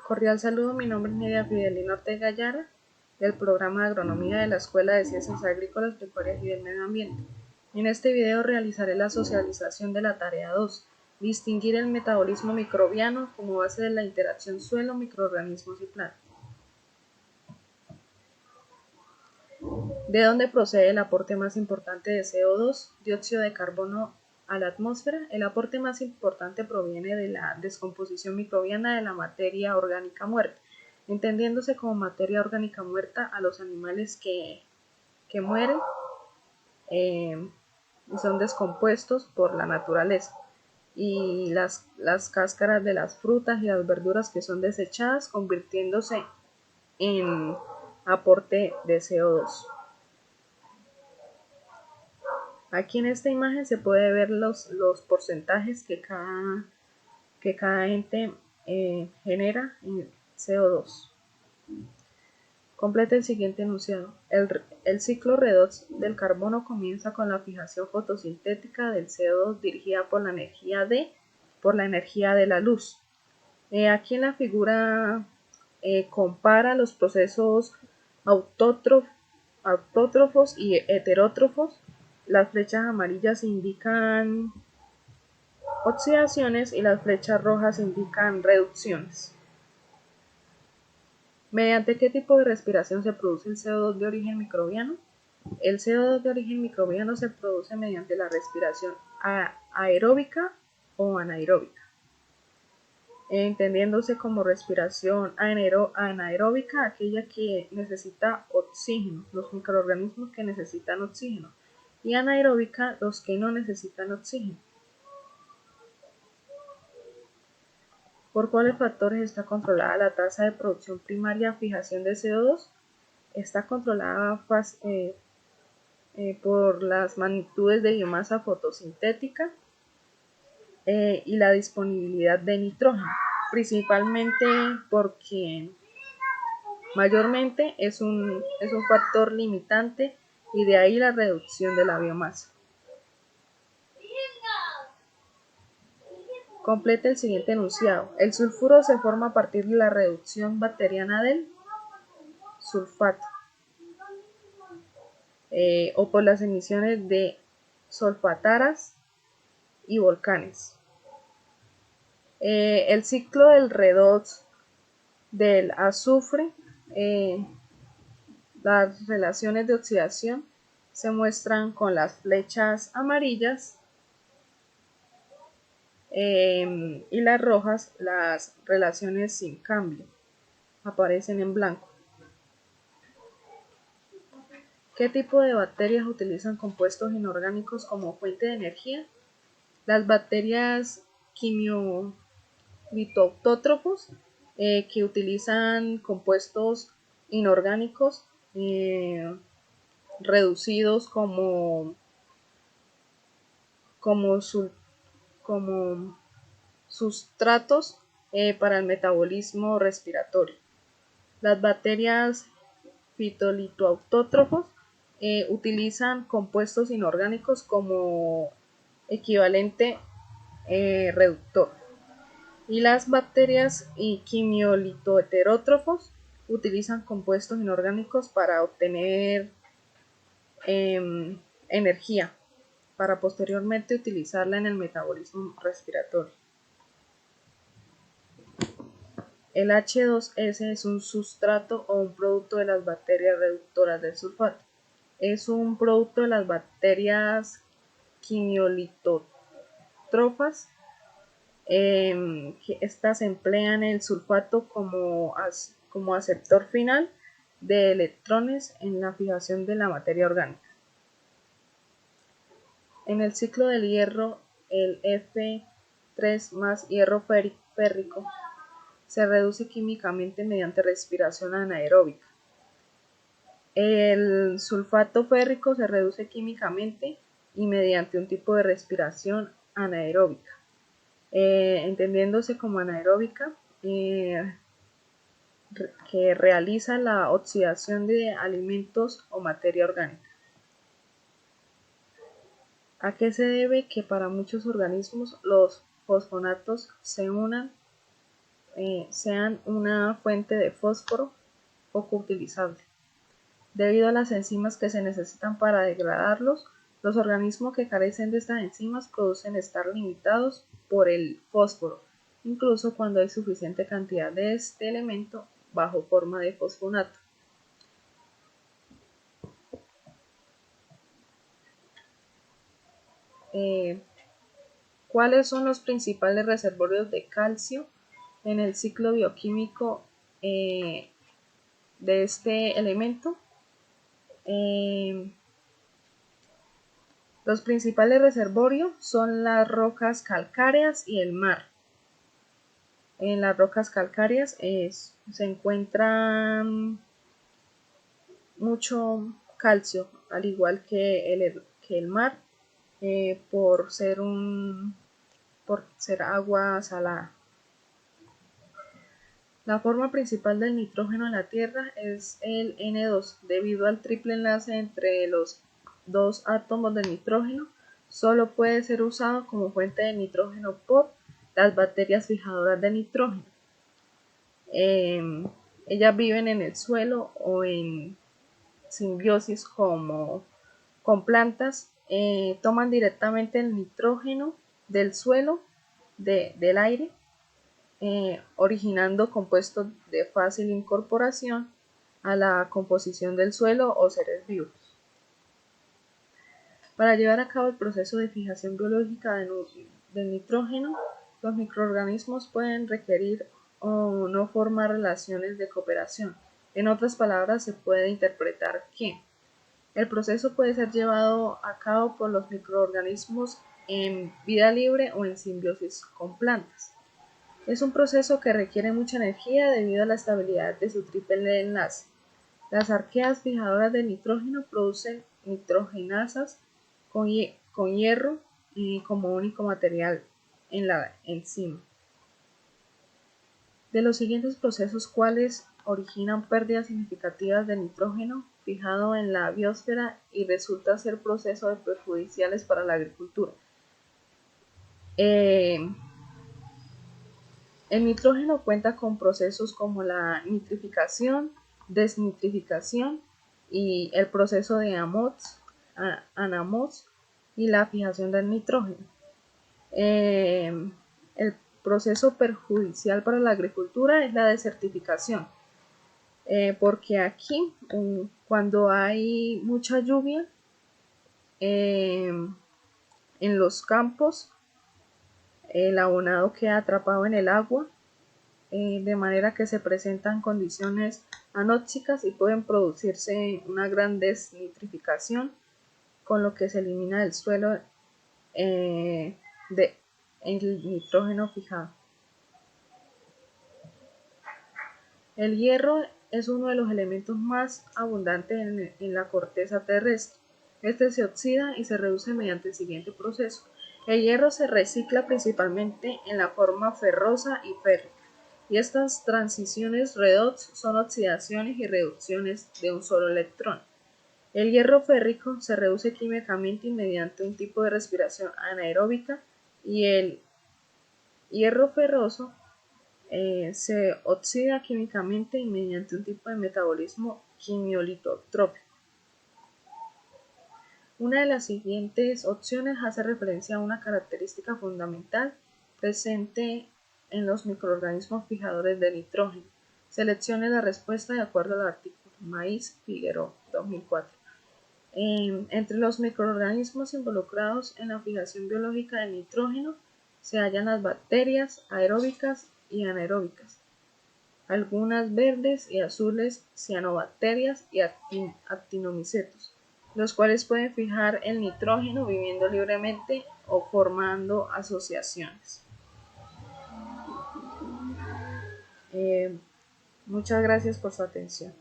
Cordial saludo, mi nombre es Nidia Fidelina Ortega Yara, del programa de Agronomía de la Escuela de Ciencias Agrícolas, Pecuarias y del Medio Ambiente. En este video realizaré la socialización de la tarea 2, distinguir el metabolismo microbiano como base de la interacción suelo, microorganismos y plantas. ¿De dónde procede el aporte más importante de CO2, dióxido de carbono, a la atmósfera? El aporte más importante proviene de la descomposición microbiana de la materia orgánica muerta, entendiéndose como materia orgánica muerta a los animales que mueren y son descompuestos por la naturaleza, y las cáscaras de las frutas y las verduras que son desechadas, convirtiéndose en aporte de CO2. Aquí en esta imagen se puede ver los porcentajes que cada ente genera en CO2. Completa el siguiente enunciado. El ciclo redox del carbono comienza con la fijación fotosintética del CO2 dirigida por la energía de la luz. Aquí en la figura compara los procesos autótrofos y heterótrofos. Las flechas amarillas indican oxidaciones y las flechas rojas indican reducciones. ¿Mediante qué tipo de respiración se produce el CO2 de origen microbiano? El CO2 de origen microbiano se produce mediante la respiración aeróbica o anaeróbica, entendiéndose como respiración anaeróbica aquella que necesita oxígeno, los microorganismos que necesitan oxígeno, y anaeróbica los que no necesitan oxígeno. ¿Por cuáles factores está controlada la tasa de producción primaria fijación de CO2? Está controlada por las magnitudes de biomasa fotosintética y la disponibilidad de nitrógeno, principalmente porque mayormente es un factor limitante, y de ahí la reducción de la biomasa. Complete el siguiente enunciado. El sulfuro se forma a partir de la reducción bacteriana del sulfato o por las emisiones de solfataras y volcanes. El ciclo del redox del azufre, las relaciones de oxidación se muestran con las flechas amarillas y las rojas, las relaciones sin cambio, aparecen en blanco. ¿Qué tipo de bacterias utilizan compuestos inorgánicos como fuente de energía? Las bacterias quimiolitótrofos que utilizan compuestos inorgánicos reducidos como sustratos para el metabolismo respiratorio. Las bacterias fitolitótrofos utilizan compuestos inorgánicos como equivalente reductor. Y las bacterias quimiolitoheterótrofos utilizan compuestos inorgánicos para obtener energía, para posteriormente utilizarla en el metabolismo respiratorio. El H2S es un sustrato o un producto de las bacterias reductoras del sulfato. Es un producto de las bacterias quimiolitótrofas, que estas emplean el sulfato como aceptor final de electrones en la fijación de la materia orgánica. En el ciclo del hierro, el F3 más hierro férrico se reduce químicamente mediante respiración anaeróbica. El sulfato férrico se reduce químicamente y mediante un tipo de respiración anaeróbica, entendiéndose como anaeróbica, que realiza la oxidación de alimentos o materia orgánica. ¿A qué se debe que para muchos organismos los fosfonatos se unan sean una fuente de fósforo poco utilizable. Debido a las enzimas que se necesitan para degradarlos, los organismos que carecen de estas enzimas producen estar limitados por el fósforo, incluso cuando hay suficiente cantidad de este elemento bajo forma de fosfonato. ¿Cuáles son los principales reservorios de calcio en el ciclo bioquímico de este elemento? Los principales reservorios son las rocas calcáreas y el mar. En las rocas calcáreas se encuentra mucho calcio, al igual que el mar, por ser agua salada. La forma principal del nitrógeno en la Tierra es el N2. Debido al triple enlace entre los dos átomos de nitrógeno, solo puede ser usado como fuente de nitrógeno por las bacterias fijadoras de nitrógeno. Ellas viven en el suelo o en simbiosis con plantas, toman directamente el nitrógeno del suelo, del aire, originando compuestos de fácil incorporación a la composición del suelo o seres vivos. Para llevar a cabo el proceso de fijación biológica del nitrógeno, los microorganismos pueden requerir o no formar relaciones de cooperación. En otras palabras, se puede interpretar que el proceso puede ser llevado a cabo por los microorganismos en vida libre o en simbiosis con plantas. Es un proceso que requiere mucha energía debido a la estabilidad de su triple enlace. Las arqueas fijadoras de nitrógeno producen nitrogenasas con hierro como único material en la enzima. De los siguientes procesos, ¿cuáles originan pérdidas significativas de nitrógeno fijado en la biosfera y resulta ser procesos perjudiciales para la agricultura? El nitrógeno cuenta con procesos como la nitrificación, desnitrificación y el proceso de Anamos y la fijación del nitrógeno. El proceso perjudicial para la agricultura es la desertificación, porque aquí cuando hay mucha lluvia en los campos, el abonado queda atrapado en el agua, de manera que se presentan condiciones anóxicas y pueden producirse una gran desnitrificación, con lo que se elimina del suelo el nitrógeno fijado. El hierro es uno de los elementos más abundantes en la corteza terrestre. Este se oxida y se reduce mediante el siguiente proceso. El hierro se recicla principalmente en la forma ferrosa y férrica, y estas transiciones redox son oxidaciones y reducciones de un solo electrón. El hierro férrico se reduce químicamente mediante un tipo de respiración anaeróbica, y el hierro ferroso se oxida químicamente y mediante un tipo de metabolismo quimiolitotrópico. Una de las siguientes opciones hace referencia a una característica fundamental presente en los microorganismos fijadores de nitrógeno. Seleccione la respuesta de acuerdo al artículo Maíz Figueroa, 2004. Entre los microorganismos involucrados en la fijación biológica de nitrógeno se hallan las bacterias aeróbicas y anaeróbicas, algunas verdes y azules cianobacterias y actinomicetos, los cuales pueden fijar el nitrógeno viviendo libremente o formando asociaciones. Muchas gracias por su atención.